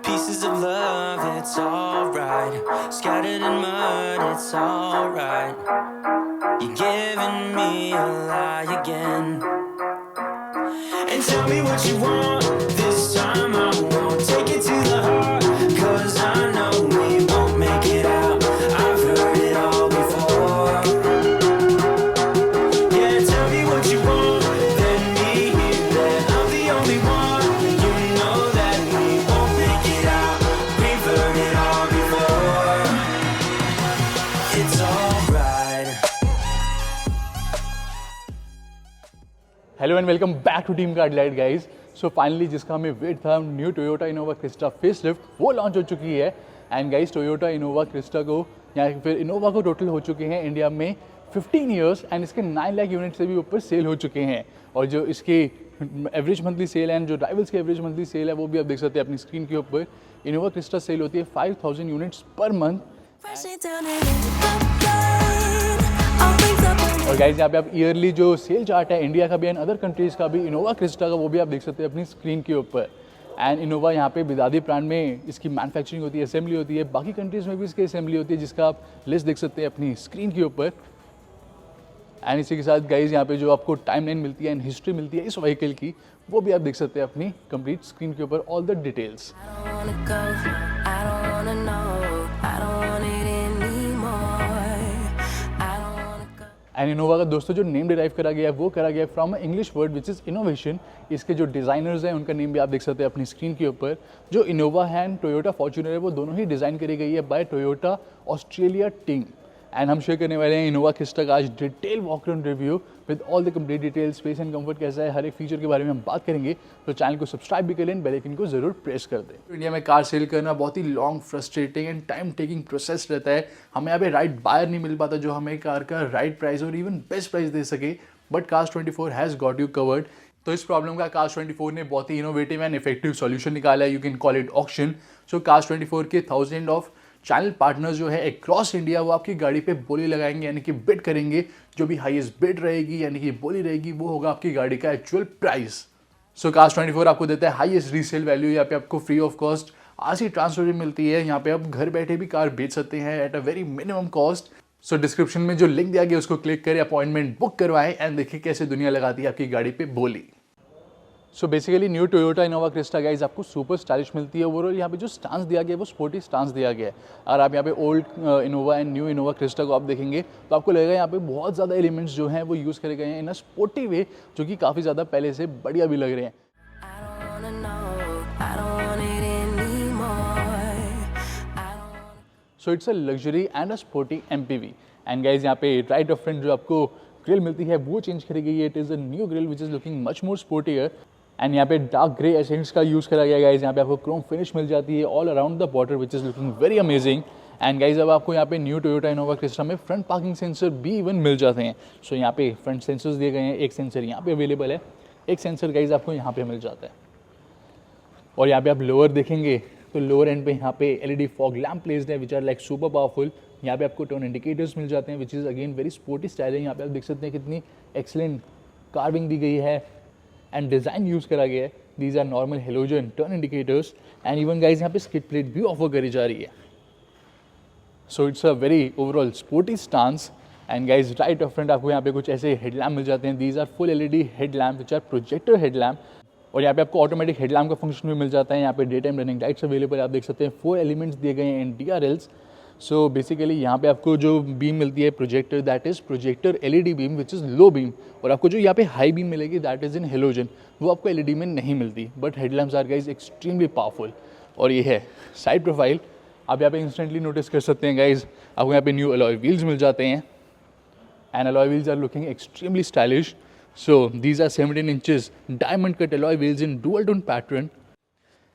Pieces of love, it's alright. Scattered in mud, it's alright. You're giving me a lie again. And tell me what you want. This time I won't take it to the heart. 'Cause I know we won't make it out. I've heard it all before. Yeah, tell me what you want. Let me hear that I'm the only one. You know that we won't make it out. We've heard it all before. It's alright. Hello and welcome back to team car delight guys. So finally जिसका हमें wait था, new Toyota Innova Crysta facelift वो launch हो चुकी है। And guys Toyota Innova Crysta को या फिर इनोवा को टोटल हो चुके हैं इंडिया में 15 ईयर्स एंड इसके 9 लाख यूनिट से भी ऊपर सेल हो चुके हैं। और जो इसकी एवरेज मंथली सेल एंड जो राइवल्स की एवरेज मंथली सेल है वो भी आप देख सकते हैं अपनी स्क्रीन के ऊपर। इनोवा क्रिस्टा सेल होती है 5000 यूनिट्स पर मंथ। और गाइज यहाँ पे आप ईयरली जो सेल चार्ट है इंडिया का भी एंड अदर कंट्रीज़ का भी इनोवा क्रिस्टा का वो भी आप देख सकते हैं अपनी स्क्रीन के ऊपर। एंड इनोवा यहाँ पे बिदादी ब्रांड में इसकी मैन्युफैक्चरिंग होती है, असेंबली होती है, बाकी कंट्रीज़ में भी इसकी असेंबली होती है जिसका आप लिस्ट देख सकते हैं अपनी स्क्रीन के ऊपर। एंड इसी के साथ गाइज यहाँ पे जो आपको टाइम लाइन मिलती है एंड हिस्ट्री मिलती है इस व्हीकल की वो भी आप देख सकते हैं अपनी कंप्लीट स्क्रीन के ऊपर, all the details. And Innova का दोस्तों जो नेम डिराइव करा गया है वो करा गया है from English word which is innovation. इसके जो डिज़ाइनर्स हैं उनका नेम भी आप देख सकते हैं अपनी स्क्रीन के ऊपर। जो इनोवा है एंड टोयोटा फॉर्च्यूनर है वो दोनों ही डिज़ाइन करी गई है by Toyota Australia team. And हम शेयर करने वाले हैं इनोवा क्रिस्टा का आज detail walk around review with all the complete detail, space and comfort कैसा है, हर एक फीचर के बारे में हम बात करेंगे। तो चैनल को सब्सक्राइब भी कर लें, बेल आइकन को जरूर प्रेस कर दें। इंडिया में कार सेल करना बहुत ही long, frustrating and time taking process रहता है। हमें यहाँ पे राइट बायर नहीं मिल पाता जो हमें कार का राइट प्राइस और इवन बेस्ट प्राइस दे सके, but Cars24 has got you covered. तो इस प्रॉब्लम का Cars24 ने बहुत ही इनोवेटिव एंड इफेक्टिव सॉल्यूशन निकाला है। You can call it auction. So Cars24 के 1000 ऑफ चैनल पार्टनर्स जो है अक्रॉस इंडिया वो आपकी गाड़ी पे बोली लगाएंगे, यानी कि बिड करेंगे। जो भी हाईएस्ट बिड रहेगी यानी कि बोली रहेगी वो होगा आपकी गाड़ी का एक्चुअल प्राइस। सो Cars24 आपको देता है हाईएस्ट रीसेल वैल्यू। यहाँ पे आपको free of cost RC transfer भी मिलती है। यहाँ पे आप घर बैठे भी कार बेच सकते हैं at a very minimum cost. So description में जो लिंक दिया गया उसको क्लिक करें, अपॉइंटमेंट बुक करवाएं एंड देखिए कैसे दुनिया लगाती है आपकी गाड़ी पे बोली। So basically new Toyota Innova Crysta guys आपको सुपर स्टाइलिश मिलती है। ओवरऑल यहाँ पे जो स्टांस दिया गया है वो स्पोर्टी स्टांस दिया गया है। अगर आप यहाँ पे old Innova and new Innova Crysta को आप देखेंगे तो आपको लगेगा यहाँ पे बहुत ज़्यादा एलिमेंट्स जो हैं वो यूज़ करे गए हैं इन अ स्पोर्टी वे, जो कि काफ़ी ज़्यादा पहले से बढ़िया भी लग रहे हैं। सो it's a luxury and a sporty MPV। And guys यहाँ पे राइट ऑफ फ्रंट जो आपको ग्रिल मिलती है वो चेंज करी गई है। It is a new grill which is looking much more sportier. And यहाँ पे डार्क ग्रे एसेंट्स का यूज़ करा गया गाइज। यहाँ पे आपको क्रोम फिनिश मिल जाती है all around the border which is looking very amazing. And guys अब आपको यहाँ पे न्यू टोयोटा इनोवा क्रिस्टा में फ्रंट पार्किंग सेंसर भी इवन मिल जाते हैं। सो यहाँ पे फ्रंट सेंसर्स दिए गए हैं, एक सेंसर यहाँ पे अवेलेबल है, एक सेंसर गाइज आपको यहाँ पे मिल जाता है। और यहाँ पे आप लोअर देखेंगे तो लोअर एंड पे यहाँ पे LED फॉग लैम्प प्लेस्ड है which are like super powerful. यहाँ पे आपको टर्न इंडिकेटर्स मिल जाते हैं which is again very sporty style है। यहाँ पे आप देख सकते हैं कितनी एक्सलेंट कार्विंग दी गई है एंड डिज़ाइन यूज़ करा गया है। These are normal halogen turn indicators and even guys यहाँ पे स्किड प्लेट भी ऑफर करी जा रही है। So it's a very overall sporty stance. And guys right of front आपको यहाँ पे कुछ ऐसे हेडलैम्प मिल जाते हैं। These are full LED headlamp which are projector headlamp. और यहाँ पे आपको ऑटोमेटिक हेडलैम्प का फंक्शन भी मिल जाता है। यहाँ पे day time running lights available है, आप देख सकते हैं। 4 एलिमेंट्स दिए गए हैं इन DRLs। सो बेसिकली यहाँ पे आपको जो बीम मिलती है projector, that is projector LED beam which is low beam. और आपको जो यहाँ पे हाई बीम मिलेगी दैट इज़ इन हेलोजन, वो आपको LED में नहीं मिलती। But headlamps are guys extremely powerful. और ये है साइड प्रोफाइल, आप यहाँ पे इंस्टेंटली नोटिस कर सकते हैं गाइज। आपको यहाँ पे न्यू अलॉय व्हील्स मिल जाते हैं and alloy wheels are looking extremely stylish. So these are 17 inches diamond cut alloy wheels in dual tone pattern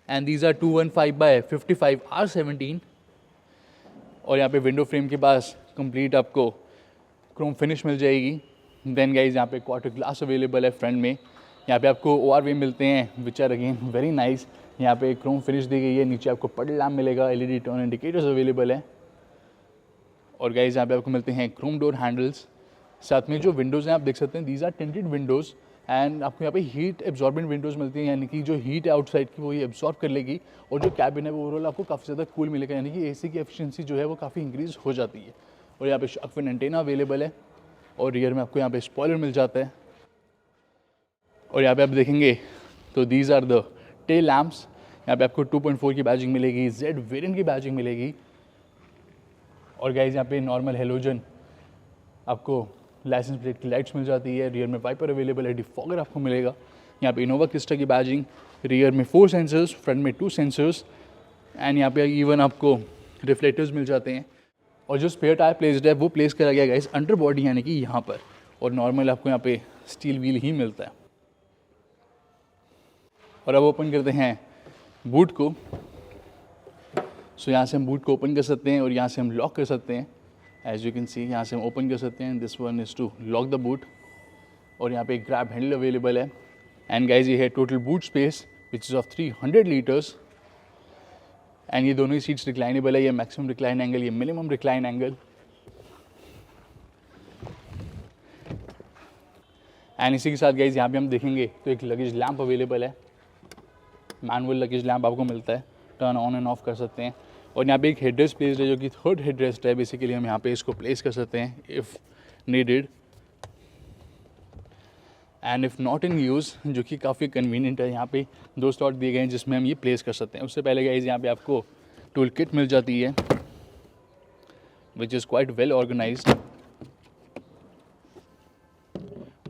and these are 215 by 55 R17। और यहाँ पे विंडो फ्रेम के पास कंप्लीट आपको क्रोम फिनिश मिल जाएगी। देन गाइज यहाँ पे क्वार्टर ग्लास अवेलेबल है फ्रंट में। यहाँ पे आपको ORV मिलते हैं which are again very nice. यहाँ पे क्रोम फिनिश दी गई है, नीचे आपको पडल लैम्प मिलेगा, LED टर्न इंडिकेटर्स अवेलेबल है। और गाइज यहाँ पे आपको मिलते हैं क्रोम डोर हैंडल्स। साथ में जो विंडोज़ हैं आप देख सकते हैं, these are tinted windows and आपको यहाँ पे हीट एब्जॉर्बेंट विंडोज़ मिलती हैं, यानी कि जो हीट है आउटसाइड की वो ये एब्जॉर्ब कर लेगी, और जो कैबिन है वो ओवरऑल आपको काफ़ी ज़्यादा कूल मिलेगा, यानी कि एसी की एफिशिएंसी जो है वो काफ़ी इंक्रीज़ हो जाती है। और यहाँ पे शार्क फिन एंटेना अवेलेबल है, और रियर में आपको यहाँ पे स्पॉइलर मिल जाता है। और यहाँ पे आप देखेंगे तो these are the tail lamps. यहाँ पे आपको 2.4 की बैजिंग मिलेगी, जेड वेरिएंट की बैजिंग मिलेगी। और गाइज यहाँ पे नॉर्मल हेलोजन आपको लाइसेंस प्लेट की लाइट्स मिल जाती है, रियर में वाइपर अवेलेबल है, डिफॉगर आपको मिलेगा। यहाँ पे इनोवा क्रिस्टा की बैजिंग, रियर में 4 सेंसर्स, फ्रंट में 2 सेंसर्स, एंड यहाँ पे इवन आपको रिफ्लेक्टर्स मिल जाते हैं। और जो स्पेयर टायर प्लेस्ड है वो प्लेस करा गया गाइस अंडर बॉडी, यानी कि यहाँ पर, और नॉर्मल आपको यहाँ पे स्टील व्हील ही मिलता है। और अब ओपन करते हैं बूट को। सो यहाँ से हम बूट को ओपन कर सकते हैं, और यहाँ से हम लॉक कर सकते हैं। एज यू कैन सी यहाँ से हम ओपन कर सकते हैं। This one is to lock the boot, और यहाँ पे एक ग्रैब हैंडल अवेलेबल है। एंड गाइज ये है total boot space which is of 300 litres. And ये दोनों ही सीट्स रिक्लाइनेबल है, ये मैक्सिमम रिक्लाइन एंगल, ये मिनिमम रिक्लाइन एंगल। एंड इसी के साथ गाइज यहाँ पे हम देखेंगे तो एक लगेज लैंप अवेलेबल है, मैनुअल लगेज लैंप आपको मिलता है, टर्न ऑन एंड ऑफ कर सकते हैं। और यहाँ पे एक हेडरेस्ट प्लेस्ड है जो कि थर्ड हेडरेस्ट है, बेसिकली हम यहाँ पे इसको प्लेस कर सकते हैं if needed and if not in use, जो कि काफ़ी कन्वीनियंट है। यहाँ पे 2 स्लॉट दिए गए हैं जिसमें हम ये प्लेस कर सकते हैं। उससे पहले गाइज यहाँ पे आपको टूल किट मिल जाती है which is quite well organised,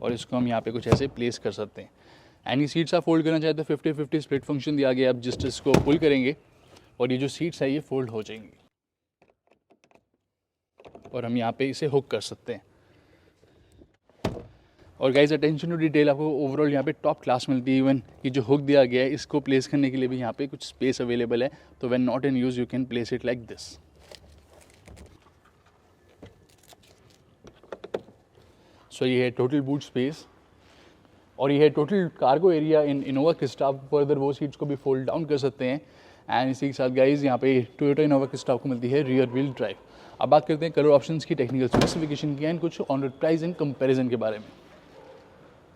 और इसको हम यहाँ पे कुछ ऐसे प्लेस कर सकते हैं। एंड ये सीट्स आप फोल्ड करना चाहते तो 50-50 स्प्लिट फंक्शन दिया गया है। आप जस्ट इसको पुल करेंगे और ये जो सीट्स है ये फोल्ड हो जाएंगी, और हम यहाँ पे इसे हुक कर सकते हैं। और गाइज अटेंशन टू डिटेल, आपको ओवरऑल यहाँ पे टॉप क्लास मिलती है। इवन ये जो हुक दिया गया है इसको प्लेस करने के लिए भी यहाँ पे कुछ स्पेस अवेलेबल है, तो when not in use you can place it like this. So ये है टोटल बूट स्पेस, और ये है total cargo area in Innova Crysta. आप फर्दर वो सीट्स को भी फोल्ड डाउन कर सकते हैं। एंड इसी के साथ गाइज यहाँ पे टोयोटा इनोवा क्रिस्टा आपको मिलती है रियर व्हील ड्राइव। अब बात करते हैं कलर ऑप्शंस की, टेक्निकल स्पेसिफिकेशन की, एंड कुछ on road price and comparison के बारे में।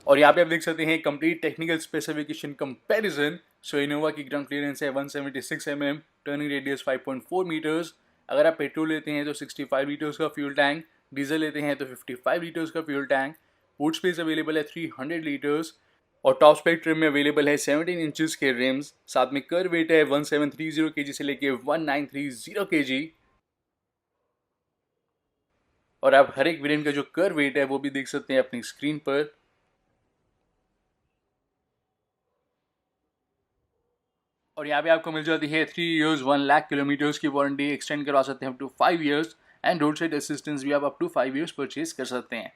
और यहाँ पे आप देख सकते हैं कंप्लीट टेक्निकल स्पेसिफिकेशन कंपैरिजन। सो इनोवा की ग्राउंड क्लियरेंस है 176 mm, टर्निंग रेडियस 5.4 मीटर्स। अगर आप पेट्रोल लेते हैं तो 65 लीटर्स का फ्यूल टैंक, डीजल लेते हैं तो 55 लीटर्स का fuel tank. Boot space available है 300 लीटर्स, और टॉप स्पेक ट्रिम में अवेलेबल है 17 इंचेस के रिम्स। साथ में कर वेट है 1730 kg से लेके 1930 kg। और आप हर एक वेरिएंट का जो कर वेट है वो भी देख सकते हैं अपनी स्क्रीन पर। और यहाँ पे आपको मिल जाती है 3 years 1 लाख किलोमीटर्स की वारंटी, एक्सटेंड करवा सकते हैं up to 5 years, and road side assistance भी आप अप टू 5 years परचेज कर सकते हैं।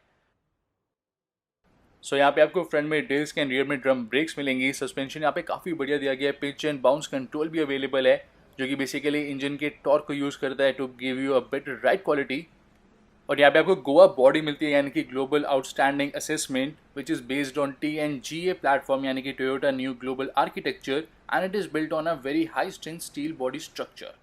सो यहाँ पे आपको फ्रंट में डिस्क एंड रियर में ड्रम ब्रेक्स मिलेंगी। सस्पेंशन यहाँ पे काफ़ी बढ़िया दिया गया है, पिच एंड बाउंस कंट्रोल भी अवेलेबल है, जो कि बेसिकली इंजन के टॉर्क को यूज़ करता है to give you a better ride quality. और यहाँ पे आपको गोवा बॉडी मिलती है, यानी कि global outstanding assessment, which is based on TNGA platform, यानी कि Toyota new global architecture, and it is built on a very high strength steel body structure.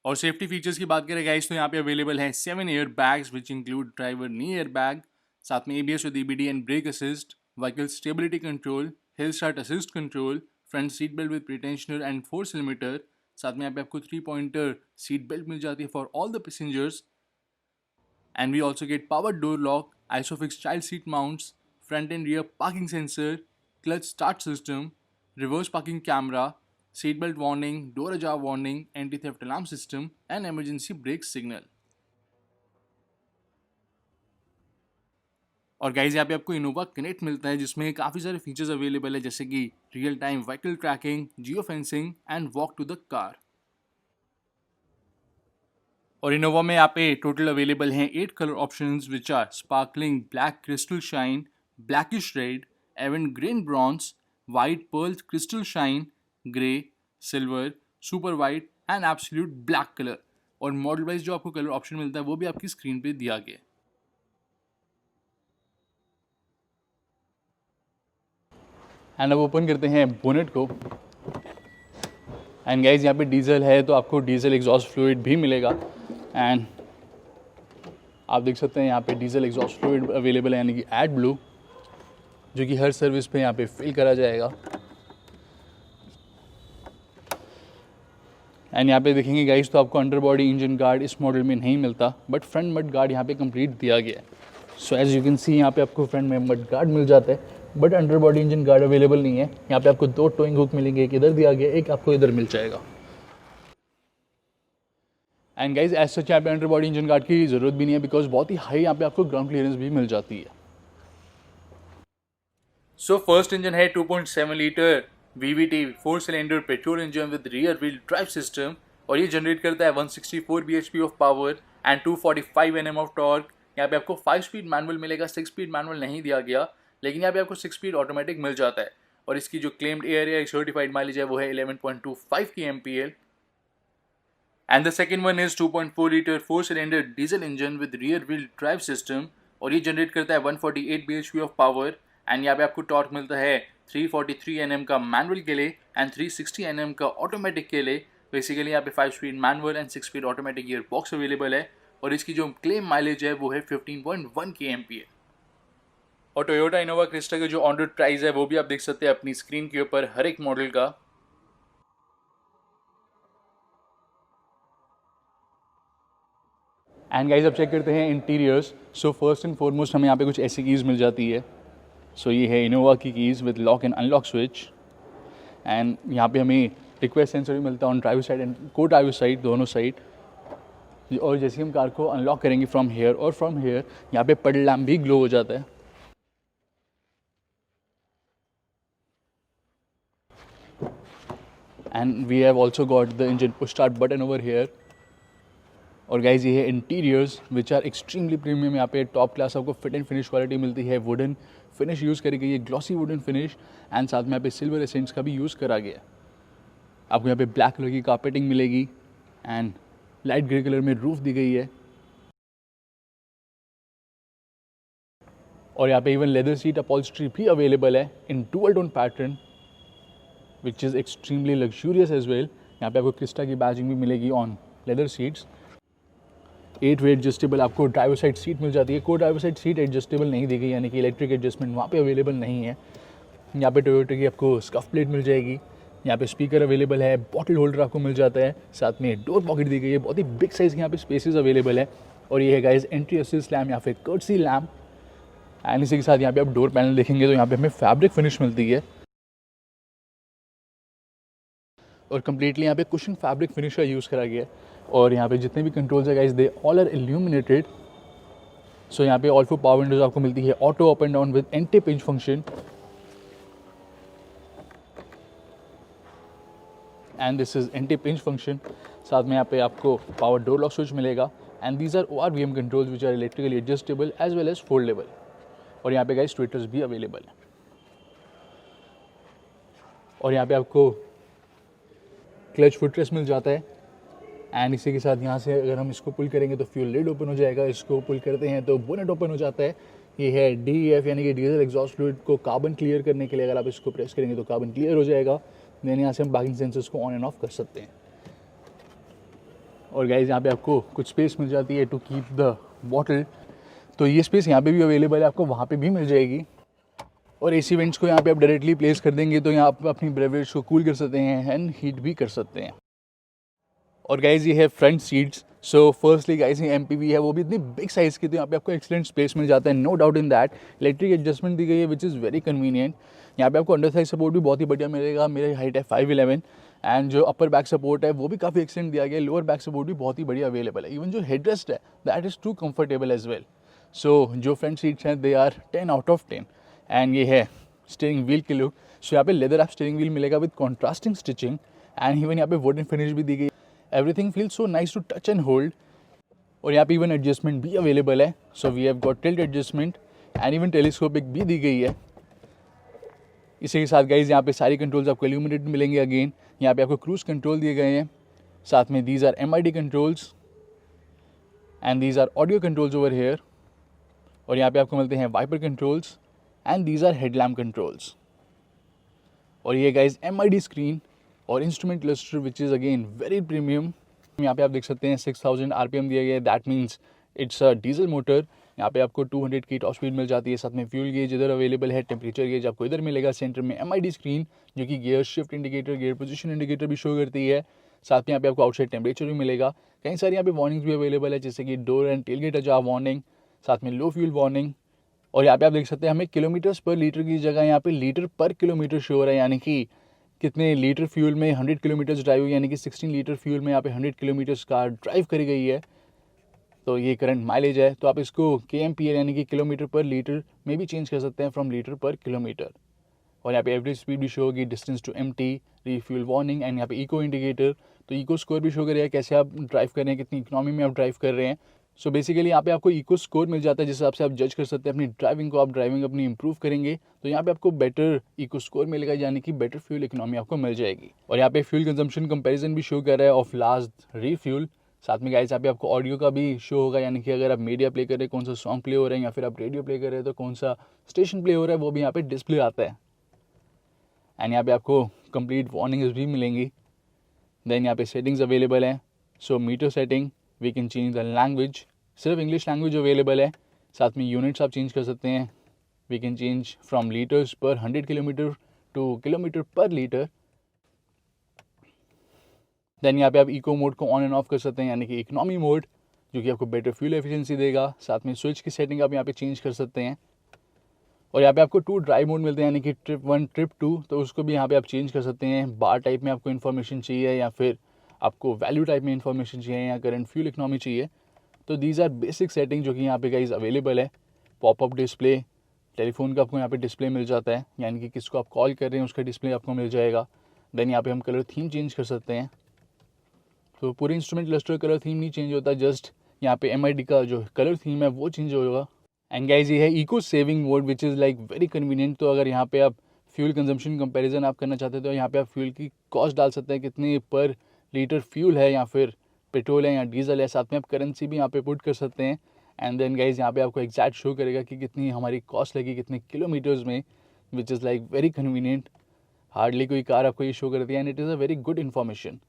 और सेफ्टी फीचर्स की बात करें गाइस तो यहाँ पे अवेलेबल है 7 air bags which include driver knee air bag, साथ में ABS with EBD and brake assist, vehicle stability control, hill start assist control, front seat belt with pretensioner and 4 cylinder. साथ में यहाँ पे आपको 3-pointer सीट बेल्ट मिल जाती है for all the passengers, and we also get power door lock, isofix child seat mounts, front and rear parking sensor, clutch start system, reverse parking camera, seat belt warning, door ajar warning, anti theft alarm system, and emergency brake signal. और guys यहाँ पे आपको Innova connect मिलता है, जिसमें काफ़ी सारे features available है, जैसे कि real time vehicle tracking, geo fencing, and walk to the car. और इनोवा में यहाँ पे टोटल अवेलेबल हैं 8 colour options which are sparkling black crystal shine, blackish red, avant green bronze, white pearl crystal shine, grey, silver, super white, and absolute black colour. और model wise जो आपको colour option मिलता है वो भी आपकी screen पे दिया गया है। एंड अब ओपन करते हैं बोनेट को। एंड गाइज यहाँ पे डीजल है तो आपको डीजल एग्जॉस्ट फ्लूइड भी मिलेगा। एंड आप देख सकते हैं यहाँ पे डीजल एग्जॉस्ट फ्लूइड अवेलेबल है, यानी कि एड ब्लू, जो कि हर सर्विस पे यहाँ पे फिल करा जाएगा। एंड यहाँ पे देखेंगे गाइस तो आपको अंडर बॉडी इंजन गार्ड इस मॉडल में नहीं मिलता, बट फ्रंट मड गार्ड यहाँ पे कंप्लीट दिया गया है। So as you can see यहाँ पे आपको फ्रंट में मड गार्ड मिल जाता है, but under body engine guard available नहीं है। यहाँ पे आपको 2 टोइंग हुक मिलेंगे, एक इधर दिया गया, एक आपको इधर मिल जाएगा। एंड गाइज एज सच यहाँ पे अंडर बॉडी इंजन गार्ड की ज़रूरत भी नहीं है, बिकॉज बहुत ही हाई यहाँ पे आपको ग्राउंड क्लियरेंस भी मिल जाती है। सो फर्स्ट इंजन है 2.7 litre VVT 4 cylinder petrol engine with rear wheel drive system, और ये जनरेट करता है 164 bhp of power and 245 Nm of torque. यहाँ पे आपको 5 स्पीड मैनुअल मिलेगा, 6 स्पीड मैनुअल नहीं दिया गया, लेकिन यहाँ पे आपको 6 स्पीड ऑटोमेटिक मिल जाता है। और इसकी जो क्लेम्ड एयर या सर्टिफाइड माइलेज है वो है 11.25 की MPL। And the second one is 2.4 litre 4 cylinder diesel engine with rear wheel drive system, और ये जनरेट करता है 148 bhp ऑफ पावर एंड यहाँ पे आपको टॉर्क मिलता है 343 Nm का मैनुअल के लिए एंड 360 Nm का ऑटोमेटिक के लिए। बेसिकली यहाँ पे 5 speed manual and 6 speed automatic gear box available है, और इसकी जो क्लेम माइलेज है वो है 15.1 की MPA। और टोयोटा इनोवा क्रिस्टा का जो ऑन रोड प्राइस है वो भी आप देख सकते हैं अपनी स्क्रीन के ऊपर हर एक मॉडल का। एंड गाइज अब चेक करते हैं interiors. So first and foremost हमें यहाँ पे कुछ ऐसी कीज़ मिल जाती है। सो ये है इनोवा की keys with lock and unlock switch, and यहाँ पे हमें रिक्वेस्ट सेंसर भी मिलता है on driver side and co driver side, दोनों साइड। और जैसे हम कार को अनलॉक करेंगे फ्रॉम हेयर और फ्रॉम हेयर, यहाँ पे पड लैम्प भी ग्लो हो जाता है। And we have also got the engine push start button over here. और गाइज ये है interiors which are extremely premium. यहाँ पे टॉप क्लास आपको फिट एंड फिनिश क्वालिटी मिलती है, वुडन फिनिश यूज़ करी गई है, ग्लॉसी वुडन फिनिश, एंड साथ में यहाँ पे सिल्वर एसेंट्स का भी यूज़ करा गया है। आपको यहाँ पे ब्लैक कलर की कार्पेटिंग मिलेगी एंड लाइट ग्रे कलर में रूफ दी गई है। और यहाँ पे इवन लेदर सीट अपॉल्स्ट्री भी अवेलेबल है in dual tone pattern which is extremely luxurious as well. यहाँ पे आपको क्रिस्टा की बैजिंग भी मिलेगी on leather seats. 8 way adjustable आपको ड्राइवर साइड सीट मिल जाती है। को ड्राइवर साइड सीट एडजस्टेबल नहीं दी गई, यानी कि इलेक्ट्रिक एडजस्टमेंट वहाँ पे अवेलेबल नहीं है। यहाँ पे टोयोटा की आपको स्कफ प्लेट मिल जाएगी। यहाँ पे स्पीकर अवेलेबल है, बॉटल होल्डर आपको मिल जाता है, साथ में डोर पॉकेट दी गई है, बहुत ही बिग साइज़ के यहाँ पे स्पेसेस अवेलेबल है। और ये है गाइस एंट्री असिस्ट लैम्प या फिर कर्टसी लैम्प, एंड इसी के साथ यहाँ पे आप डोर पैनल देखेंगे तो यहाँ पे हमें फैब्रिक फिनिश मिलती है, और कम्प्लीटली यहाँ पे कुशन फैब्रिक फिनिश का यूज़ करा गया है। और यहाँ पे जितने भी कंट्रोल्स है guys they all are illuminated. So यहाँ पे ऑल फोर पावर विंडोज आपको मिलती है, auto up and down with anti pinch function, and this is anti pinch function. साथ में यहाँ पे आपको पावर डोर लॉक स्विच मिलेगा, and these are ORVM controls which are electrically adjustable as well as foldable. और यहाँ पे guys Twitters भी अवेलेबल है। और यहाँ पे आपको क्लच फुटरेस्ट मिल जाता है, एंड इसी के साथ यहाँ से अगर हम इसको पुल करेंगे तो फ्यूल लिड ओपन हो जाएगा, इसको पुल करते हैं तो बोनेट ओपन हो जाता है। ये है DEF यानी कि डीजल एग्जॉस्ट फ्लूइड को कार्बन क्लियर करने के लिए, अगर आप इसको प्रेस करेंगे तो कार्बन क्लियर हो जाएगा। देन यहाँ से हम बाकिंग सेंसर्स को ऑन एंड ऑफ कर सकते हैं। और गाइज यहाँ पे आपको कुछ स्पेस मिल जाती है टू कीप द बॉटल, तो ये स्पेस यहाँ पे भी अवेलेबल है, आपको वहाँ पे भी मिल जाएगी। और AC वेंट्स को यहाँ पे आप डायरेक्टली प्लेस कर देंगे तो यहाँ आप अपनी बेवरेज को कूल कर सकते हैं एंड हीट भी कर सकते हैं। और गाइज ये है front seats. So firstly guys ये MPV है, वो भी इतनी बिग साइज़ की, तो यहाँ पे आपको एक्सीलेंट स्पेस मिल जाता है, no doubt in that. Electric adjustment दी गई है विच इज़ वेरी कन्वीनियंट। यहाँ पे आपको अंडर साइज सपोर्ट भी बहुत ही बढ़िया मिलेगा। मेरी हाइट है 5'11", एंड जो अपर बैक सपोर्ट है वो भी काफ़ी एक्सीलेंट दिया गया है। लोअर बैक सपोर्ट भी बहुत ही बढ़िया अवेलेबल है। इवन जो हेडरेस्ट है that is too comfortable as well. So जो फ्रंट सीट्स हैं they are 10 out of 10। And ये है स्टीयरिंग व्हील की लुक। सो यहाँ पे लेदर आप स्टीयरिंग व्हील मिलेगा with contrasting stitching, and even यहाँ पे वुडन फिनिश भी दी गई। Everything feels so nice to touch and hold. और यहाँ पे इवन एडजस्टमेंट भी अवेलेबल है। So we have got tilt adjustment and even telescopic भी दी गई है। इसी के साथ गाइज यहाँ पे सारी कंट्रोल्स आपको इल्यूमिनेटेड मिलेंगे। अगेन यहाँ पे आपको क्रूज कंट्रोल दिए गए हैं, साथ में these are MID controls and these are audio controls over here. और यहाँ पे आपको मिलते हैं wiper controls and these are headlamp controls. और ये गाइज MID स्क्रीन और instrument cluster which is again very premium. यहाँ पे आप देख सकते हैं 6000 RPM दिया गया है, that means it's a diesel motor. यहाँ पे आपको 200 की टॉप स्पीड मिल जाती है। साथ में फ्यूल गेज इधर अवेलेबल है, टेम्परेचर गेज आपको इधर मिलेगा। सेंटर में MID स्क्रीन जो कि gear shift indicator, gear position indicator भी शो करती है। साथ में यहाँ पे आपको आउटसाइड टेम्परेचर भी मिलेगा। कई सारी यहाँ पे वार्निंग्स भी अवेलेबल है, जैसे कि डोर एंड टेलगेट अजाब वार्निंग, साथ में लो फ्यूल वार्निंग। और यहाँ पे आप देख सकते हैं हमें किलोमीटर्स पर लीटर की जगह यहाँ पे लीटर पर किलोमीटर शो हो रहा है, यानी कि कितने लीटर फ्यूल में 100 किलोमीटर्स ड्राइव हुई, यानी कि 16 लीटर फ्यूल में यहाँ पे 100 किलोमीटर्स कार ड्राइव करी गई है। तो ये करंट माइलेज है। तो आप इसको kmpl यानी कि किलोमीटर पर लीटर में भी चेंज कर सकते हैं, फ्रॉम लीटर पर किलोमीटर। और यहाँ पे एवरेज स्पीड भी शो होगी, distance to empty, refuel warning and यहाँ पे इको इंडिकेटर। तो इको स्कोर भी शो करेगा कैसे आप ड्राइव कर रहे हैं, कितनी इकोनॉमी में आप ड्राइव कर रहे हैं। सो बेसिकली यहाँ पे आपको इको स्कोर मिल जाता है, जिस हिसाब से आप जज कर सकते हैं अपनी ड्राइविंग को। आप ड्राइविंग अपनी इंप्रूव करेंगे तो यहाँ पे आपको बेटर इको स्कोर मिलेगा, यानी कि बेटर फ्यूल इकोनॉमी आपको मिल जाएगी। और यहाँ पे फ्यूल कंजम्पशन कंपैरिजन भी शो कर रहा है ऑफ लास्ट रीफ्यूल। साथ में गाइस यहाँ पे आपको ऑडियो का भी शो होगा, यानी कि अगर आप मीडिया प्ले कर रहे हैं कौन सा सॉन्ग प्ले हो रहे हैं, या फिर आप रेडियो प्ले कर रहे हैं तो कौन सा स्टेशन प्ले हो रहा है, वो भी यहाँ पे डिस्प्ले आता है। एंड यहाँ पे आपको कंप्लीट वार्निंग्स भी मिलेंगी। देन यहाँ पे सेटिंग्स अवेलेबल हैं। So meter setting, we can change the language, सिर्फ इंग्लिश लैंग्वेज अवेलेबल है। साथ में यूनिट्स आप चेंज कर सकते हैं। We can change from litres per 100 kilometre to kilometre per litre. Then यहाँ पे आप इको मोड को ऑन एंड ऑफ कर सकते हैं, यानी कि इकोनॉमी मोड, जो कि आपको बेटर फ्यूल एफिशिएंसी देगा। साथ में स्विच की सेटिंग आप यहाँ पे चेंज कर सकते हैं। और यहाँ पे आपको 2 ड्राइव मोड मिलते हैं, यानी कि ट्रिप 1 ट्रिप 2, तो उसको भी यहाँ पे आप चेंज कर सकते हैं। बार टाइप में आपको इन्फॉर्मेशन चाहिए, या फिर आपको वैल्यू टाइप में इन्फॉर्मेशन चाहिए, या करंट फ्यूल इकोनॉमी चाहिए। तो दीज आर बेसिक सेटिंग जो कि यहाँ पे गाइस अवेलेबल है। पॉपअप डिस्प्ले, टेलीफोन का आपको यहाँ पे डिस्प्ले मिल जाता है, यानी कि किसको आप कॉल कर रहे हैं उसका डिस्प्ले आपको मिल जाएगा। देन यहाँ पे हम कलर थीम चेंज कर सकते हैं। तो पूरे इंस्ट्रूमेंट क्लस्टर कलर थीम नहीं चेंज होता, जस्ट यहाँ पे MID का जो कलर थीम है वो चेंज होगा। एंड गाइस ये है eco saving mode, which is like very convenient. तो अगर यहाँ पे आप फ्यूल कंजम्पशन कंपैरिजन आप करना चाहते हैं तो यहाँ पे आप फ्यूल की कॉस्ट डाल सकते हैं, कितने पर लीटर फ्यूल है, या फिर पेट्रोल है या डीजल है। साथ में आप करेंसी भी यहाँ पे पुट कर सकते हैं। एंड देन गाइज यहाँ पे आपको एग्जैक्ट शो करेगा कि कितनी हमारी कॉस्ट लगी, कितने किलोमीटर्स में, which is like very convenient. Hardly कोई कार आपको ये शो करती है, and it is a very good information.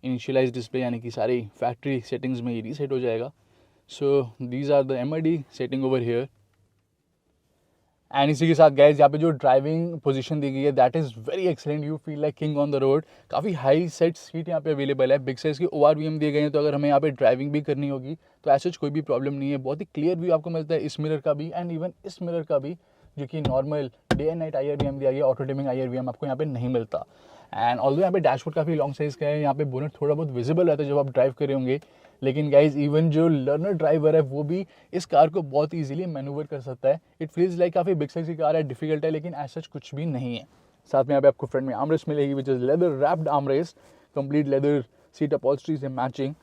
Initialise display, यानी कि सारी फैक्ट्री सेटिंग्स में ये रीसेट हो जाएगा। So these are the MID setting over here. And इसी के साथ गाइज यहाँ पे जो ड्राइविंग पोजीशन दी गई है that is very excellent, you feel like king on the road. काफ़ी हाई सेट सीट यहाँ पे अवेलेबल है, बिग साइज़ के ORVM दिए गए हैं। तो अगर हमें यहाँ पे ड्राइविंग भी करनी होगी तो ऐसा कोई भी प्रॉब्लम नहीं है। बहुत ही क्लियर व्यू आपको मिलता है इस मिरर का भी, एंड इवन इस मिरर का भी, जो कि normal day and night IRVM दिया गया, ऑटो डिमिंग IRVM आपको यहाँ पे नहीं मिलता। एंड ऑल्दो यहाँ पे डैशबोर्ड काफ़ी लॉन्ग साइज़ का है, यहाँ पे बोनट थोड़ा बहुत विजिबल रहता है जब आप ड्राइव कर रहे होंगे। लेकिन गाइज इवन जो लर्नर ड्राइवर है वो भी इस कार को बहुत ईजिली मैनूवर कर सकता है। इट फील्स लाइक काफ़ी बिग साइज की कार है, डिफिकल्ट है, लेकिन ऐसा कुछ भी नहीं है। साथ में यहाँ पे आपको फ्रंट में आर्मरेस्ट मिलेगी, which is leather wrapped armrest, complete leather seat upholstery से मैचिंग,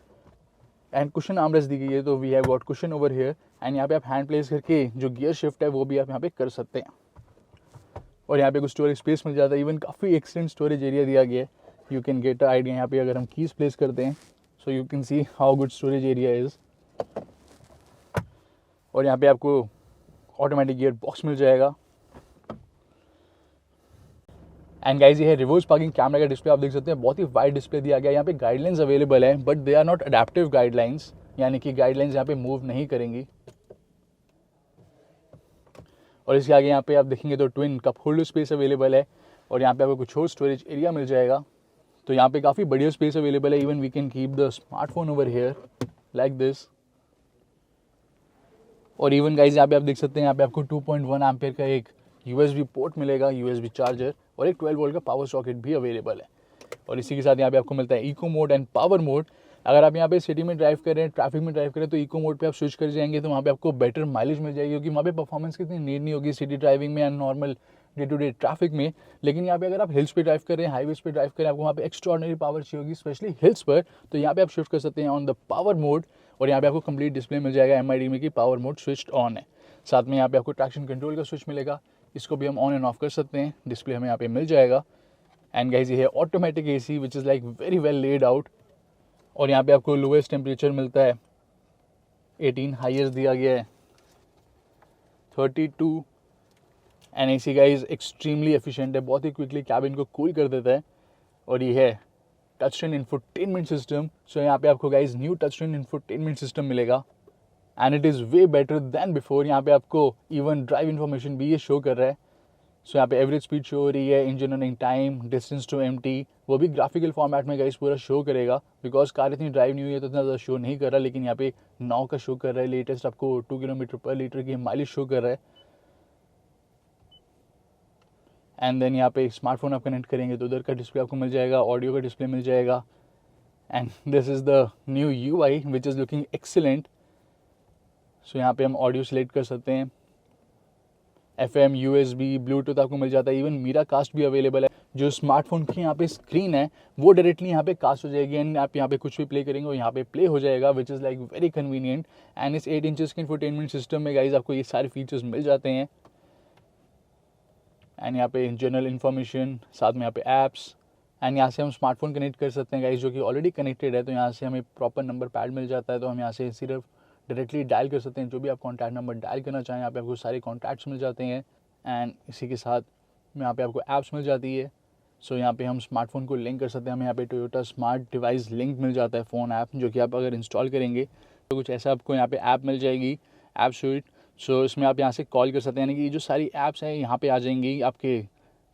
एंड कुशन आर्मरेस्ट दी गई है। तो we have got cushion over here. And यहाँ पे आप हैंड प्लेस करके जो गियर शिफ्ट है वो भी आप यहाँ पे कर सकते हैं। और यहाँ पे कुछ स्टोरेज स्पेस मिल जाता है, इवन काफ़ी एक्सटेंड स्टोरेज एरिया दिया गया है। You can get a idea यहाँ पे अगर हम कीज प्लेस करते हैं, so you can see how good storage area is. और यहाँ पे आपको ऑटोमेटिक गियर बॉक्स मिल जाएगा। एंड गाइज ये है रिवर्स पार्किंग कैमरा का डिस्प्ले, आप देख सकते हैं बहुत ही वाइड डिस्प्ले दिया गया है। यहाँ पे गाइडलाइंस अवेलेबल है, but they are not adaptive guidelines, यानी कि गाइडलाइंस यहाँ पे मूव नहीं करेंगी। और इसके आगे यहाँ पे आप देखेंगे तो twin cup holder space available है, और यहाँ पे आपको कुछ और स्टोरेज एरिया मिल जाएगा। तो यहाँ पे काफ़ी बढ़िया स्पेस अवेलेबल है। Even we can keep the smartphone over here like this. और इवन गाइज यहाँ पे आप देख सकते हैं यहाँ पे आपको 2.1 एम्पियर का एक USB पोर्ट मिलेगा, USB चार्जर, और एक 12 वोल्ट का पावर सॉकेट भी अवेलेबल है। और इसी के साथ यहाँ पे आपको मिलता है eco mode and power mode. अगर आप यहाँ पे सिटी में ड्राइव कर रहे हैं, ट्रैफिक में ड्राइव करें, तो इको मोड पे आप स्विच कर जाएंगे तो वहाँ पे आपको बेटर माइलेज मिल जाएगी, क्योंकि वहाँ पे परफॉर्मेंस की इतनी नीड नहीं होगी सिटी ड्राइविंग में and normal day to day traffic में। लेकिन यहाँ पे अगर आप हिल्स पे ड्राइव कर रहे हैं, हाईवेज पे ड्राइव कर रहे हैं, आपको वहाँ पे एक्स्ट्राऑर्डिनरी पावर चाहिए होगी, स्पेशली हिल्स पर, तो यहाँ पे आप शिफ्ट कर सकते हैं ऑन द पावर मोड। और यहाँ पे आपको कंप्लीट डिस्प्ले मिल जाएगा MID में कि पावर मोड स्विच ऑन है। साथ में यहाँ पे आपको ट्रैक्शन कंट्रोल का स्विच मिलेगा, इसको भी हम ऑन एंड ऑफ कर सकते हैं, डिस्प्ले हमें यहाँ पे मिल जाएगा। एंड गाइज ये है automatic AC, which is like very well laid out. और यहाँ पे आपको लोवेस्ट टेम्परेचर मिलता है 18, हाईएस्ट दिया गया है 32। And AC guys extremely efficient है, बहुत ही क्विकली कैबिन को कूल कर देता है। और ये है touch screen infotainment system. So यहाँ पे आपको guys new touch screen infotainment system मिलेगा, and it is way better than before. यहाँ पे आपको इवन ड्राइव इन्फॉर्मेशन भी ये शो कर रहा है। सो यहाँ पे एवरेज स्पीड शो हो रही है, engine running time, distance to empty, वो भी ग्राफिकल फॉर्मेट में गाइस पूरा शो करेगा। बिकॉज कार इतनी ड्राइव नहीं हुई है तो इतना ज़्यादा शो नहीं कर रहा, लेकिन यहाँ पे 9 का शो कर रहा है। लेटेस्ट आपको 2 किलोमीटर पर लीटर की माइलेज शो कर रहा है। एंड देन यहाँ पे स्मार्टफोन आप कनेक्ट करेंगे तो उधर का डिस्प्ले आपको मिल जाएगा, ऑडियो का डिस्प्ले मिल जाएगा। And this is the new UI which is looking excellent. So यहाँ पे हम ऑडियो सेलेक्ट कर सकते हैं, FM, USB, ब्लूटूथ आपको मिल जाता है, इवन मीरा कास्ट भी अवेलेबल है। जो स्मार्टफोन की यहाँ पे स्क्रीन है वो डायरेक्टली यहाँ पे कास्ट हो जाएगी एंड आप यहाँ पे कुछ भी प्ले करेंगे और यहाँ पे प्ले हो जाएगा, विच is like very convenient. And इस 8 इंचज़ के इंफोटेनमेंट सिस्टम में गाइज आपको ये सारे फीचर्स मिल जाते हैं। एंड यहाँ पे जनरल इन्फॉर्मेशन, साथ में यहाँ पे ऐप्स, एंड यहाँ से हम स्मार्टफोन कनेक्ट कर सकते हैं गाइज, जो कि ऑलरेडी कनेक्टेड है। तो यहाँ से हमें प्रॉपर नंबर पैड मिल जाता है, तो हम यहाँ से सिर्फ डायरेक्टली डायल कर सकते हैं जो भी आप कॉन्टैक्ट नंबर डायल करना चाहें। यहाँ पे आपको सारे कॉन्टैक्ट्स मिल जाते हैं एंड इसी के साथ यहाँ पे आपको ऐप्स मिल जाती है। सो यहाँ पे हम स्मार्टफोन को लिंक कर सकते हैं। हमें यहाँ पे टोयोटा स्मार्ट डिवाइस लिंक मिल जाता है, फ़ोन ऐप, जो कि आप अगर इंस्टॉल करेंगे तो कुछ ऐसा आपको यहाँ पे ऐप मिल जाएगी, ऐप स्वीट। सो इसमें आप यहाँ से कॉल कर सकते हैं, यानी कि जो सारी ऐप्स हैं यहाँ पे आ जाएंगी आपके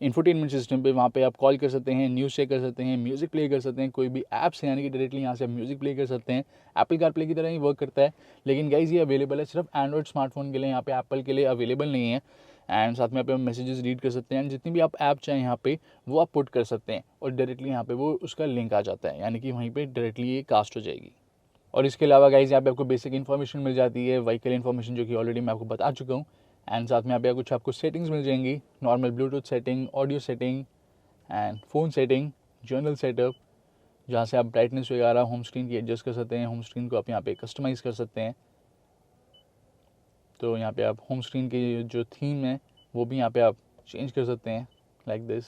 इंफोटेनमेंट सिस्टम पे। वहाँ पे आप कॉल कर सकते हैं, न्यूज़ चेक कर सकते हैं, म्यूज़िक प्ले कर सकते हैं, कोई भी ऐप्स है यानी कि डायरेक्टली यहाँ से आप म्यूज़िक प्ले कर सकते हैं। एप्पल कार प्ले की तरह ही वर्क करता है, लेकिन गाइज ये अवेलेबल है सिर्फ एंड्रॉइड स्मार्टफोन के लिए, यहाँ पे एप्पल के लिए अवेलेबल नहीं है। एंड साथ में यहाँ पे हम मैसेजेस रीड कर सकते हैं एंड जितनी भी आप ऐप चाहें यहाँ पे वो आप पुट कर सकते हैं और डायरेक्टली यहाँ पे वो उसका लिंक आ जाता है, यानी कि वहीं पे डायरेक्टली ये कास्ट हो जाएगी। और इसके अलावा गाइज यहाँ पे आपको बेसिक इन्फॉर्मेशन मिल जाती है, व्हीकल इन्फॉर्मेशन, जो कि ऑलरेडी मैं आपको बता चुका हूँ। एंड साथ में यहाँ पे कुछ आपको सेटिंग्स मिल जाएंगी, normal Bluetooth setting, audio setting and phone setting, journal setup, जहाँ से आप ब्राइटनेस वगैरह होम स्क्रीन की एडजस्ट कर सकते हैं। होम स्क्रीन को आप यहाँ पे कस्टमाइज़ कर सकते हैं। तो यहाँ पे आप होम स्क्रीन की जो थीम है वो भी यहाँ पे आप चेंज कर सकते हैं, like this.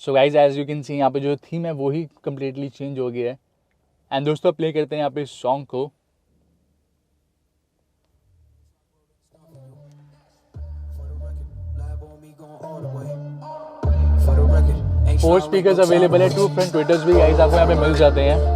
So guys as you can see यहाँ पे जो थीम है वो ही कम्प्लीटली चेंज हो गया है। एंड दोस्तों प्ले करते हैं यहाँ पे इस सॉन्ग को। फोर स्पीकर्स अवेलेबल है, 2 फ्रंट ट्विटर्स भी गाइस आपको यहाँ पे मिल जाते हैं।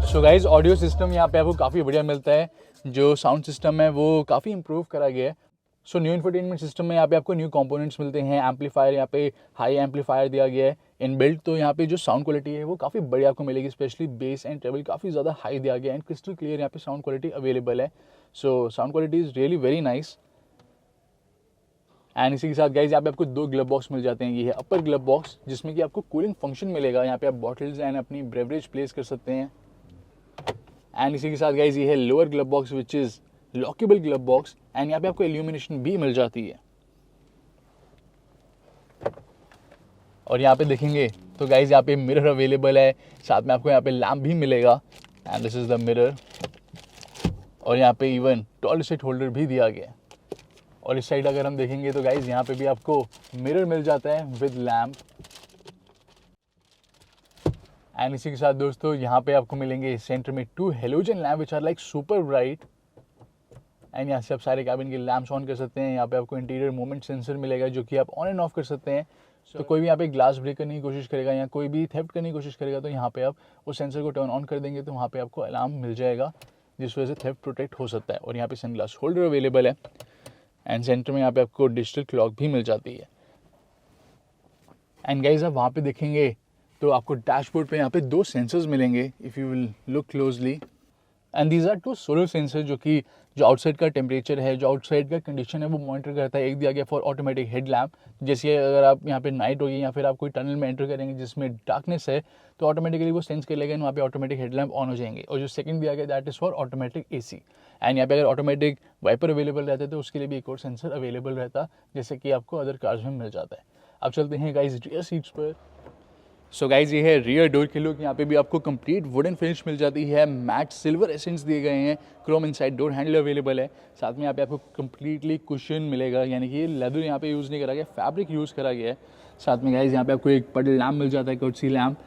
सो गाइज ऑडियो सिस्टम यहाँ पे आपको काफ़ी बढ़िया मिलता है, जो साउंड सिस्टम है वो काफ़ी इंप्रूव करा गया है। सो न्यू इंफोटेनमेंट सिस्टम में यहाँ पे आपको न्यू कंपोनेंट्स मिलते हैं, एम्पलीफायर, यहाँ पे हाई एम्पलीफायर दिया गया है इन बिल्ट। तो यहाँ पे जो साउंड क्वालिटी है वो काफ़ी बढ़िया आपको मिलेगी, स्पेशली बेस एंड ट्रेबल काफ़ी ज़्यादा हाई दिया गया है एंड क्रिस्टल क्लियर यहाँ पे साउंड क्वालिटी अवेलेबल है। So sound quality is really very nice. And इसी के साथ गाइज यहाँ पे आपको 2 ग्लब बॉक्स मिल जाते हैं। ये है अपर ग्लब बॉक्स, जिसमें कि आपको कूलिंग फंक्शन मिलेगा, यहाँ पे आप बॉटल्स एंड अपनी ब्रेवरेज प्लेस कर सकते हैं। एंड इसी के साथ गाइज ये है lower glove box which is lockable glove box, and यहाँ पे आपको इल्यूमिनेशन भी मिल जाती है। और यहाँ पे देखेंगे तो गाइज यहाँ पे मिरर अवेलेबल है, साथ में आपको यहाँ पे लैम्प भी मिलेगा and this is the mirror. और यहाँ पे इवन टॉर्च लाइट होल्डर भी दिया गया है। और इस साइड अगर हम देखेंगे तो गाइज यहाँ पे भी आपको मिरर मिल जाता है विद लैम्प। एंड इसी के साथ दोस्तों यहाँ पे आपको मिलेंगे सेंटर में 2 halogen lamp which are like super bright. And यहाँ से आप सारे कैबिन के लैम्प्स ऑन कर सकते हैं। यहाँ पे आपको इंटीरियर मूवमेंट सेंसर मिलेगा, जो कि आप ऑन एंड ऑफ कर सकते हैं। तो कोई भी यहाँ पे ग्लास ब्रेक करने की कोशिश करेगा या कोई भी थेफ्ट करने की कोशिश करेगा तो यहाँ पे आप उस सेंसर को टर्न ऑन कर देंगे तो वहाँ पे आपको अलार्म मिल जाएगा, जिस वजह से थेफ्ट प्रोटेक्ट हो सकता है। और यहाँ पे सनग्लास होल्डर अवेलेबल है एंड सेंटर में यहाँ पे आपको डिजिटल क्लॉक भी मिल जाती है। एंड गाइज आप वहाँ पे देखेंगे तो आपको डैशबोर्ड पे यहाँ पे 2 सेंसर्स मिलेंगे, if you will look closely. And these are 2 solar sensor, जो आउटसाइड का टेम्परेचर है, जो आउटसाइड का कंडीशन है वो मॉनिटर करता है। एक दिया गया फॉर ऑटोमेटिक हेड लैम्प, जैसे अगर आप यहाँ पे नाइट होगी या फिर आप कोई टनल में एंटर करेंगे जिसमें डार्कनेस है तो ऑटोमेटिकली वो सेंस कर लेगा, वहाँ पे ऑटोमेटिक हेड लैम्प ऑन हो जाएंगे। और जो सेकंड दिया गया that is for automatic AC। And यहाँ पे अगर ऑटोमेटिक वाइपर अवेलेबल रहता है तो उसके लिए भी एक और सेंसर अवेलेबल रहता, जैसे कि आपको अदर कार्स में मिल जाता है। अब चलते हैं गाइस रियर सीट्स पर। सो गाइज ये है रियर डोर के लुक। यहाँ पे भी आपको कंप्लीट वुडन फिनिश मिल जाती है, मैट सिल्वर एसेंस दिए गए हैं, Chrome inside door handle available है। साथ में यहाँ पे आपको कंप्लीटली कुशन मिलेगा, यानी कि ये लेदर यहाँ पे यूज़ नहीं करा गया, फैब्रिक यूज़ करा गया है। साथ में गाइज यहाँ पे आपको एक पडल लैम्प मिल जाता है, कर्टसी लैम्प,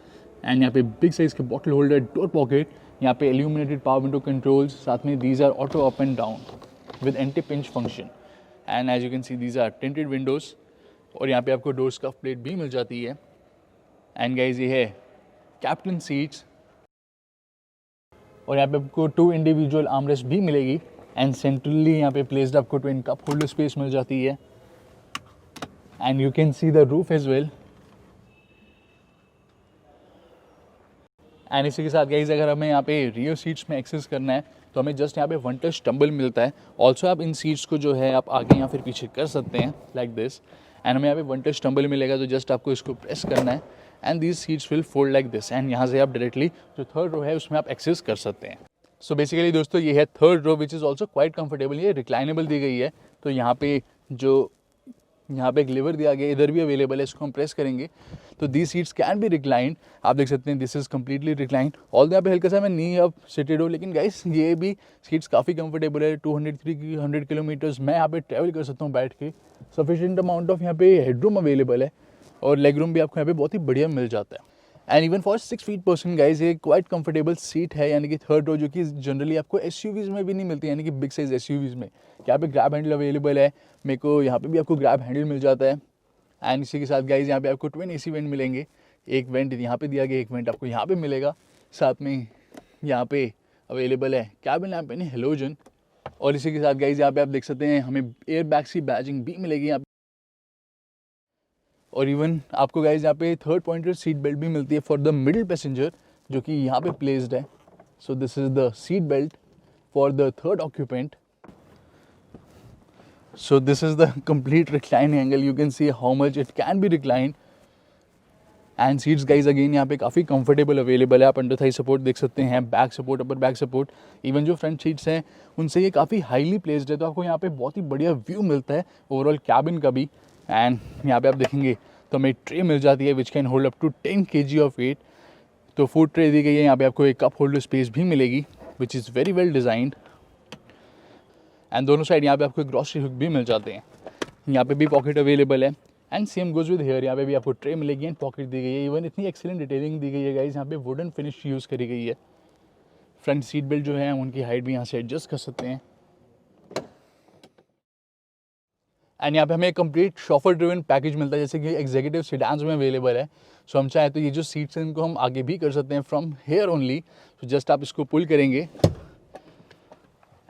एंड यहाँ पे बिग साइज के बॉटल होल्डर, डोर पॉकेट, यहाँ पे इल्यूमिनेटेड पावर विंडो कंट्रोल्स, साथ में these are auto up and down with anti pinch function, and as you can see these are tinted windows, और यहाँ पे आपको डोर स्कफ प्लेट भी मिल जाती है। एंड गाइज ये है कैप्टन सीट्स, और यहाँ पे आपको 2 इंडिविजुअल आर्मरेस्ट भी मिलेगी, एंड सेंट्रली यहाँ पे प्लेस्ड आपको ट्विन कप होल्डर स्पेस मिल जाती है, and you can see the roof as well. And इसी के साथ गाइज अगर हमें यहाँ पे रियर सीट्स में एक्सेस करना है तो हमें जस्ट यहाँ पे वन टच टम्बल मिलता है। ऑल्सो आप इन सीट्स को जो है आप आगे या फिर पीछे कर सकते हैं लाइक दिस, एंड हमें यहाँ पे वन टच टम्बल मिलेगा, तो जस्ट आपको इसको प्रेस करना है and these seats will fold like this, and यहाँ से आप डायरेक्टली जो थर्ड रो है उसमें आप एक्सेस कर सकते हैं। सो बेसिकली दोस्तों ये है third row which is also quite comfortable, ये रिक्लाइनेबल दी गई है। तो यहाँ पे एक लीवर दिया गया, इधर भी अवेलेबल है, इसको हम प्रेस करेंगे तो दी सीट्स कैन बी रिक्लाइंड। आप देख सकते हैं this is completely reclined. All यहाँ पे हल्का सा मैं नी अब सिटेड हो, लेकिन गाइस ये भी सीट्स काफ़ी कंफर्टेबल है। 200 किलोमीटर्स मैं यहाँ पे ट्रैवल कर सकता हूँ बैठ के। सफिशिएंट अमाउंट ऑफ यहाँ पे हेडरूम अवेलेबल है, और लेग रूम भी आपको यहाँ पे बहुत ही बढ़िया मिल जाता है। And even for 6 feet person guys ये क्वाइट कंफर्टेबल सीट है, यानी कि थर्ड रो, जो कि जनरली आपको एसयूवीज़ में भी नहीं मिलती, यानी कि बिग साइज एसयूवीज़ में। यहाँ पे ग्रैब हैंडल अवेलेबल है, मेरे को यहाँ पे भी आपको ग्रैब हैंडल मिल जाता है। एंड इसी के साथ गाइज यहाँ पे आपको ट्विन एसी वेंट मिलेंगे, एक वेंट यहाँ पे दिया गया, एक वेंट आपको यहाँ पे मिलेगा। साथ में यहाँ पे अवेलेबल है कैबिन लैम्प यानी हेलोजन, और इसी के साथ गाइज यहाँ पे आप देख सकते हैं हमें एयर बैग्स की बैजिंग भी मिलेगी यहाँ पे। और इवन आपको गाइज यहाँ पे थर्ड पॉइंटर सीट बेल्ट भी मिलती है फॉर द मिडिल पैसेंजर, जो कि यहाँ पे प्लेस्ड है। So this is the seat belt for the third occupant. So this is the complete recline angle, you can see how much it can be recline. And seats guys again यहाँ पे काफ़ी comfortable available है। आप under Thai support देख सकते हैं, back support, upper back support, even जो front seats हैं उनसे ये काफ़ी हाईली प्लेस्ड है, तो आपको यहाँ पे बहुत ही बढ़िया व्यू मिलता है ओवरऑल कैबिन का भी। एंड यहाँ पे आप देखेंगे तो हमें ट्रे मिल जाती है which can hold up to 10 kg of weight. तो फूड ट्रे दी गई है, यहाँ पे आपको एक कप होल्डर स्पेस भी मिलेगी which is very well designed. And दोनों साइड यहाँ पे आपको ग्रॉसरी हुक भी मिल जाते हैं, यहाँ पे भी पॉकेट अवेलेबल है। And same goes with here, यहाँ पे भी आपको ट्रे मिलेगी एंड पॉकेट दी गई है। इवन इतनी एक्सीलेंट डिटेलिंग दी गई है गाइज, यहाँ पे वुडन फिनिश यूज़ करी गई है। फ्रंट सीट बेल्ट जो है उनकी हाइट भी यहाँ से एडजस्ट कर सकते हैं। एंड यहाँ पे हमें कंप्लीट शॉफर ड्रिवन पैकेज मिलता है, जैसे कि एग्जीक्यूटिव सीडान्स में अवेलेबल है। सो हम चाहे तो ये जो सीट्स हैं इनको हम आगे भी कर सकते हैं फ्रॉम हेयर ओनली। तो जस्ट आप इसको पुल करेंगे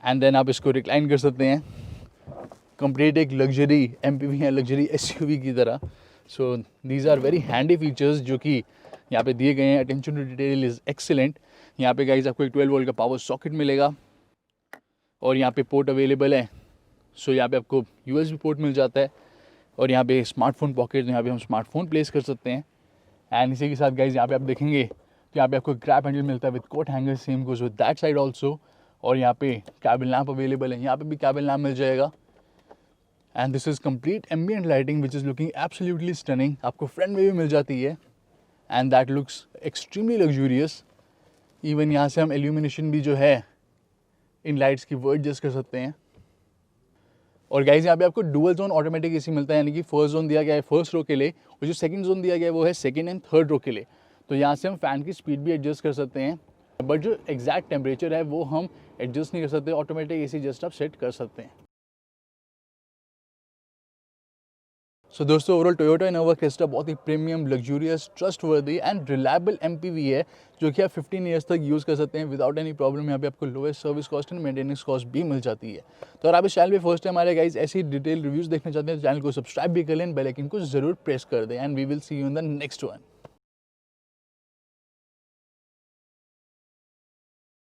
एंड देन आप इसको रिक्लाइन कर सकते हैं, कंप्लीट एक लग्जरी एमपीवी या लग्जरी एसयूवी की तरह। So these are very handy features जो कि यहाँ पे दिए गए हैं। Attention to detail is excellent. यहाँ पे गाइज आपको एक 12 वोल्ट का पावर सॉकेट मिलेगा, और यहाँ पे पोर्ट अवेलेबल है। सो यहाँ पे आपको USB पोर्ट मिल जाता है, और यहाँ पे स्मार्टफोन पॉकेट, यहाँ पे हम स्मार्टफोन प्लेस कर सकते हैं। एंड इसी के साथ गाइज यहाँ पे आप देखेंगे तो यहाँ पे आपको ग्रैब हैंडल मिलता है with coat hanger, same goes with that side also. और यहाँ पे कैबिन लैम्प अवेलेबल है, यहाँ पे भी कैबिन लैम्प मिल जाएगा। And this is complete ambient lighting which is looking absolutely stunning, आपको फ्रंट में भी मिल जाती है, and that looks extremely luxurious. Even यहाँ से हम एल्यूमिनेशन भी जो है इन लाइट्स की वो एडजस्ट कर सकते हैं। और गाइज यहाँ पे आपको डुअल जोन ऑटोमेटिक एसी मिलता है, यानी कि फर्स्ट जोन दिया गया है फर्स्ट रो के लिए, और जो सेकंड जोन दिया गया है वो है सेकंड एंड थर्ड रो के लिए। तो यहाँ से हम फ़ैन की स्पीड भी एडजस्ट कर सकते हैं, बट जो एग्जैक्ट टेम्परेचर है वो हम एडजस्ट नहीं कर सकते। ऑटोमेटिक एसी जस्ट आप सेट कर सकते हैं। सो दोस्तों ओवरऑल टोयोटा इनोवा क्रिस्टा बहुत ही premium, luxurious, trustworthy and reliable MPV है, जो कि आप 15 ईयर्स तक यूज़ कर सकते हैं विदाउट एनी प्रॉब्लम। यहाँ पे आपको lowest service cost and maintenance cost भी मिल जाती है। तो अगर आप इस चैनल पे फर्स्ट टाइम हमारे गाइस ऐसी डिटेल रिव्यूज़ देखना चाहते हैं तो चैनल को सब्सक्राइब भी कर लें, बेल आइकन को जरूर प्रेस कर दें, and we will see you in the next one.